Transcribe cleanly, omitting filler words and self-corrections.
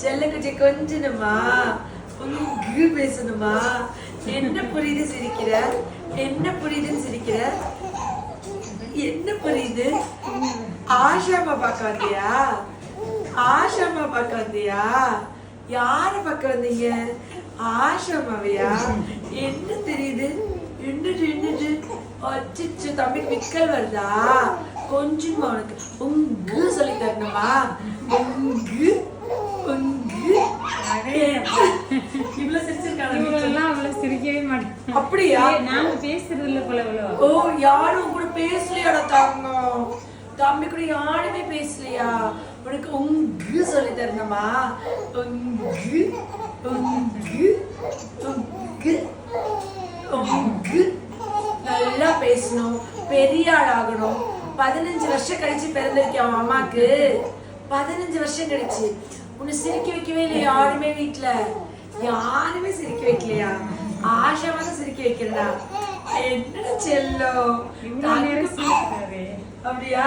செல்லக்குச்சி கொஞ்சணுமா, உங்கு பேசணுமா? என்ன புரியுது சிரிக்கிற? என்ன புரியுதுன்னு சிரிக்கிற? என்ன புரியுது? ஆஷாமா பார்க்க வந்தியா? ஆஷாமா பார்க்க வந்தியா? யார பார்க்க வந்தீங்க? ஆஷாமாவையா? என்ன தெரியுது? என்னது அச்சிச்சு தம்பிக்கு விக்கல் வருதா? கொஞ்சமா உனக்கு உங்கு சொல்லி தரணுமா? உங்கு உங்கு இவ்வளவு சிரிச்சிருக்காங்க. இவங்களெல்லாம் அவ்வளவு சிரிக்கவே மாட்டேன். அப்படியா? நாங்க பேசுறது இல்ல போல. ஓ, யாரும் கூட பேசலையாடா தங்கம்? தம்பி கூட யாருமே பேசலையா? உனக்கு உங்கு சொல்லி தரணுமா? உங்கு உங்கு உங்கு உங்கு. நல்லா பேசணும், பெரிய ஆளாகணும். 15 வருஷம் கழிச்சு பிறந்திருக்கேன் அவன் அம்மாக்கு. 15 வருஷம் கழிச்சு உன்னை சிரிக்க வைக்கவே இல்லையா? யாருமே வீட்டுல யாருமே சிரிக்க வைக்கலையா? ஆஷாவா தான் சிரிக்க வைக்கிறா. என்னடா செல்லம், இவ்வளவு நேரம் சிரிக்கிறாரே. அப்படியா?